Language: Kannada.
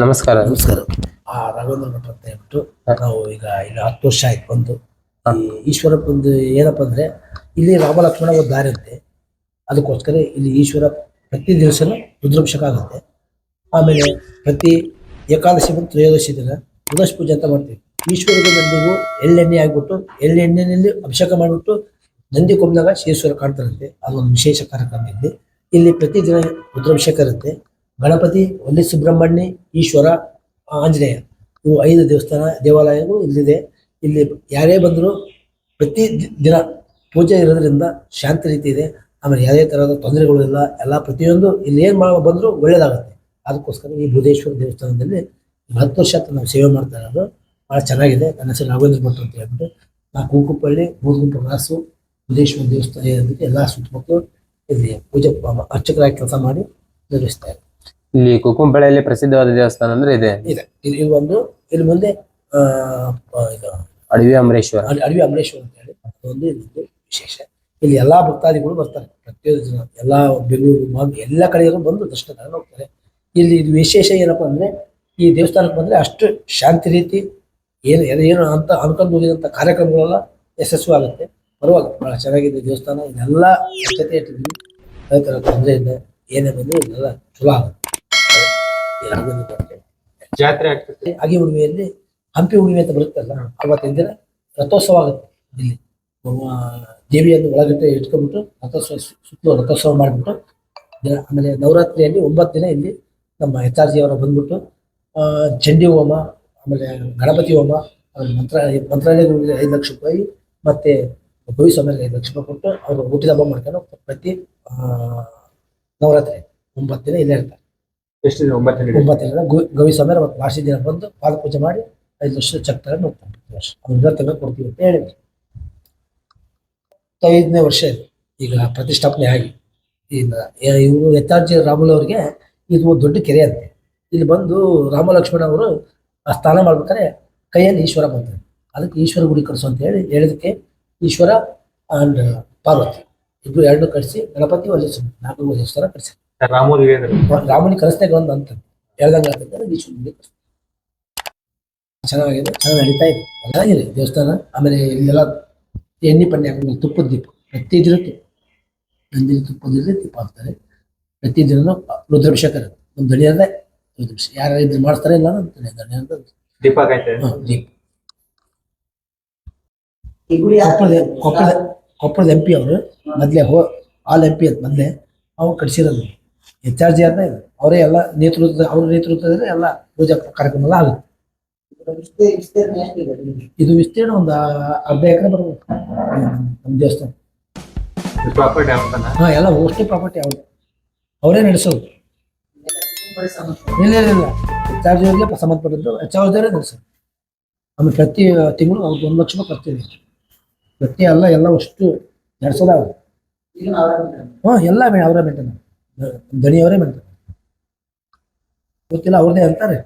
ನಮಸ್ಕಾರ. ನಮಸ್ಕಾರ. ರಾಘವೇಂದ್ರ ಮಠ ಅಂತ ಹೇಳ್ಬಿಟ್ಟು ನಾವು ಈಗ 10 ವರ್ಷ ಆಯ್ತು ಬಂದು. ಈ ಈಶ್ವರಪ್ಪ ಒಂದು ಏನಪ್ಪ ಅಂದ್ರೆ ಇಲ್ಲಿ ರಾಮ ಲಕ್ಷ್ಮಣ ಒಂದು ದಾರಿ ಅಂತೆ, ಅದಕ್ಕೋಸ್ಕರ ಇಲ್ಲಿ ಈಶ್ವರ ಪ್ರತಿ ದಿವಸನೂ ರುದ್ರಾಭಿಷೇಕ ಆಗುತ್ತೆ. ಆಮೇಲೆ ಪ್ರತಿ ಏಕಾದಶಿ ಮತ್ತು ತ್ರಯೋದಶಿ ದಿನ ಉದಶ ಪೂಜೆ ಅಂತ ಮಾಡ್ತೀವಿ. ಈಶ್ವರಿಗೆ ನಂದಿಗೂ ಎಳ್ಳೆಣ್ಣೆ ಆಗ್ಬಿಟ್ಟು ಎಳ್ಳೆಣ್ಣೆಯಲ್ಲಿ ಅಭಿಷೇಕ ಮಾಡಿಬಿಟ್ಟು ನಂದಿ ಕೊಂಬಾಗ ಶ್ರೀಶ್ವರ ಕಾಣ್ತಾರಂತೆ. ಅದೊಂದು ವಿಶೇಷ ಕಾರ್ಯಕ್ರಮ ಇಲ್ಲಿ. ಇಲ್ಲಿ ಪ್ರತಿ ದಿನ ರುದ್ರಾಭಿಷೇಕ ಇರುತ್ತೆ. ಗಣಪತಿ, ವಲ್ಲಿ ಸುಬ್ರಹ್ಮಣ್ಯ, ಈಶ್ವರ, ಆಂಜನೇಯ, ಇವು 5 ದೇವಾಲಯಗಳು ಇಲ್ಲಿದೆ. ಇಲ್ಲಿ ಯಾರೇ ಬಂದರೂ ಪ್ರತಿ ದಿನ ಪೂಜೆ ಇರೋದ್ರಿಂದ ಶಾಂತಿ ರೀತಿ ಇದೆ. ಆಮೇಲೆ ಯಾವುದೇ ಥರದ ತೊಂದರೆಗಳು ಇಲ್ಲ. ಎಲ್ಲ ಪ್ರತಿಯೊಂದು ಇಲ್ಲಿ ಏನು ಬಂದರೂ ಒಳ್ಳೇದಾಗುತ್ತೆ. ಅದಕ್ಕೋಸ್ಕರ ಈ ಬುಧೇಶ್ವರ ದೇವಸ್ಥಾನದಲ್ಲಿ 10 ವರ್ಷ ನಾವು ಸೇವೆ ಮಾಡ್ತಾ ಇರೋದು. ಭಾಳ ಚೆನ್ನಾಗಿದೆ. ನನ್ನ ಹೆಸರು ರಾಘವೇಂದ್ರ ಭಟ್ ಅಂತ ಹೇಳ್ಬಿಟ್ಟು ನಾವು ಕೂಕುಪಳ್ಳಿ, ಬೂದಗುಂಪ ರಾಸು, ಬುಧೇಶ್ವರ ದೇವಸ್ಥಾನ ಎಲ್ಲ ಸುತ್ತಮುತ್ತಲು ಇಲ್ಲಿ ಪೂಜೆ ಅರ್ಚಕರಾಗಿ ಕೆಲಸ ಮಾಡಿ ನಿರ್ವಹಿಸ್ತಾ ಇದ್ದಾರೆ. ಇಲ್ಲಿ ಕುಕುಂಬಳೆಯಲ್ಲಿ ಪ್ರಸಿದ್ಧವಾದ ದೇವಸ್ಥಾನ ಅಂದ್ರೆ ಇದೆ. ಇಲ್ಲಿ ಮುಂದೆ ಅಡವಿ ಅಮರೇಶ್ವರ ಅಂತ ಹೇಳಿ ಅದೊಂದು ಇಲ್ಲಿಂದು ವಿಶೇಷ. ಇಲ್ಲಿ ಎಲ್ಲಾ ಭಕ್ತಾದಿಗಳು ಬರ್ತಾರೆ. ಪ್ರತಿಯೊಂದು ಜನ ಎಲ್ಲಾ ಬೆಂಗಳೂರು ಎಲ್ಲ ಕಡೆಯವರು ಬಂದು ದರ್ಶನ ತಗೊಂಡು ಹೋಗ್ತಾರೆ. ಇಲ್ಲಿ ಇದು ವಿಶೇಷ ಏನಪ್ಪಾ ಅಂದ್ರೆ ಈ ದೇವಸ್ಥಾನಕ್ಕೆ ಬಂದ್ರೆ ಅಷ್ಟು ಶಾಂತಿ ರೀತಿ ಏನು ಅಂತ ಅನ್ಕೊಂಡು ಹೋಗಿದಂತ ಕಾರ್ಯಕ್ರಮಗಳೆಲ್ಲ ಯಶಸ್ವಿ ಆಗುತ್ತೆ. ಪರವಾಗಿ ಬಹಳ ಚೆನ್ನಾಗಿದೆ ದೇವಸ್ಥಾನ. ಇದೆಲ್ಲ ಸ್ವಚ್ಛತೆ ಇಟ್ಟಿದ್ವಿ. ಅದೇ ತರ ತೊಂದರೆ ಇದೆ, ಏನೇ ಬಂದ್ರೆ ಇದೆಲ್ಲ ಚಲೋ ಆಗುತ್ತೆ. ಜಾತ್ರೆ ಆಗ್ತದೆ. ಅಗಿ ಹುಣ್ಣಿಮೆಯಲ್ಲಿ ಹಂಪಿ ಹುಣ್ಣಿಮೆ ಅಂತ ಬರುತ್ತಲ್ಲ, ಅವತ್ತಿನ ದಿನ ರಥೋತ್ಸವ ಆಗುತ್ತೆ. ಇಲ್ಲಿ ದೇವಿಯನ್ನು ಒಳಗಡೆ ಇಟ್ಕೊಂಡ್ಬಿಟ್ಟು ರಥೋತ್ಸವ ಸುತ್ತಲೂ ರಥೋತ್ಸವ ಮಾಡಿಬಿಟ್ಟು ಆಮೇಲೆ ನವರಾತ್ರಿಯಲ್ಲಿ 9 ದಿನ ಇಲ್ಲಿ ನಮ್ಮ HRG ಅವರ ಬಂದ್ಬಿಟ್ಟು ಚಂಡಿ ಹೋಮ, ಆಮೇಲೆ ಗಣಪತಿ ಹೋಮ, ಮಂತ್ರಾಲಯಗಳಿಗೆ 5 ಲಕ್ಷ ರೂಪಾಯಿ ಮತ್ತೆ ಭವಿಸ್ವಾಮಿಗೆ 5 ಲಕ್ಷ ರೂಪಾಯಿ ಕೊಟ್ಟು ಅವರು ಹುಟ್ಟಿದ ಹಬ್ಬ ಮಾಡ್ಕೊಂಡು ಪ್ರತಿ ನವರಾತ್ರಿ 9 ದಿನ ಇಲ್ಲೇ ಇರ್ತಾರೆ. ಎಷ್ಟು ದಿನ? 9 ದಿನ ಗವಿಸ್ವಾಮಿ ಮತ್ತು ವಾರ್ಷಿ ದಿನ ಬಂದು ಪಾದ ಪೂಜೆ ಮಾಡಿ 5 ಲಕ್ಷ ಚೆಕ್ ತಗೊಂಡು ಹೋಗ್ತಾರೆ. ಅವ್ರ ತಗೊಂಡು ಕೊಡ್ತೀವಿ ಅಂತ ಹೇಳಿದ್ರು. 5ನೇ ವರ್ಷ ಇದೆ ಈಗ ಪ್ರತಿಷ್ಠಾಪನೆ ಆಗಿ. ಇವರು HRG ರಾಮುಲು ಅವರಿಗೆ ಇದು ಒಂದು ದೊಡ್ಡ ಕೆರೆ ಅಂತೆ. ಇಲ್ಲಿ ಬಂದು ರಾಮ ಲಕ್ಷ್ಮಣ ಅವರು ಸ್ನಾನ ಮಾಡ್ಬೇಕಾದ್ರೆ ಕೈಯಲ್ಲಿ ಈಶ್ವರ ಬಂತಾರೆ. ಅದಕ್ಕೆ ಈಶ್ವರ ಗುಡಿ ಕಳಿಸು ಅಂತ ಹೇಳಿದಕ್ಕೆ ಈಶ್ವರ ಅಂಡ್ ಪಾರ್ವತಿ ಇಬ್ರು 2 ಕಳಿಸಿ ಗಣಪತಿ ವಲ್ಲಿ 4 ದೇವಸ್ಥಾನ ಕಳಿಸಿ ರಾಮನಿಗೆ ಕಳಿಸ್ದಾಗ ಒಂದು ಅಂತ ಹೇಳ್ದಂಗೆ ಆಗ್ತದೆ. ಈಶ್ವರ ಗುಡಿ ಚೆನ್ನಾಗಿದೆ, ಚೆನ್ನಾಗಿ ನಡೀತಾ ಇದೆ, ಚೆನ್ನಾಗಿದೆ ದೇವಸ್ಥಾನ. ಆಮೇಲೆ ಇಲ್ಲೆಲ್ಲ ಎಣ್ಣೆ ಪಣ್ಣೆ ಹಾಕಿ ತುಪ್ಪದ ದೀಪ ಪ್ರತಿ ದಿನ ನಂದಿನ ತುಪ್ಪದಲ್ಲಿ ದೀಪ ಹಾಕ್ತಾರೆ. ಪ್ರತಿ ದಿನ ರುದ್ರಾಭಿಷೇಕ ಇರುತ್ತೆ. ಒಂದು ದಣಿಯಲ್ಲೇ ರುದ್ರಾಭಿಷೇಕ ಯಾರು ಇದ್ರೆ ಮಾಡ್ತಾರೆ ಇಲ್ಲ ದಣಿ ಅಂತ ದೀಪ ದೀಪ. ಕೊಪ್ಪಳದ MP ಅವರು ಮೊದಲೇ ಆಲ್ MP ಅಂತ ಮೊದಲೇ ಅವ್ರು ಕಟ್ಸಿರೋದು. HRG ಅಂತ ಇದೆ. ಅವರೇ ಎಲ್ಲ ಅವ್ರ ನೇತೃತ್ವದಲ್ಲಿ ಎಲ್ಲ ಪೂಜಾ ಕಾರ್ಯಕ್ರಮ ಎಲ್ಲ ಆಗುತ್ತೆ. ಇದು ವಿಸ್ತೀರ್ಣ ಒಂದು ಅರ್ಧ ಎಕರೆ ಬರ್ಬೋದು ನಮ್ಮ ದೇವಸ್ಥಾನ. ಎಲ್ಲ ಅಷ್ಟು ಪ್ರಾಪರ್ಟಿ ಅವರೇ ನಡೆಸೋದು. ಇಲ್ಲ HRG ಅವ್ರಿಗೆ ಸಂಬಂಧಪಟ್ಟಿದ್ದು HRG ನಡೆಸೋದು. ಆಮೇಲೆ ಪ್ರತಿ ತಿಂಗಳು ಅವ್ರಿಗೆ 1 ಲಕ್ಷ ರೂಪಾಯಿ ಖರ್ಚಿದೆ. ಪ್ರತಿ ಎಲ್ಲ ಅಷ್ಟು ನಡೆಸೋದಾಗ ಎಲ್ಲ ಅವರೇ ಮೇಂಟೈನ್, ದಣಿಯವರೇ ಮೇಂಟೈನ್. ಗೊತ್ತಿಲ್ಲ ಅವ್ರದ್ದೇ ಅಂತಾರೆ.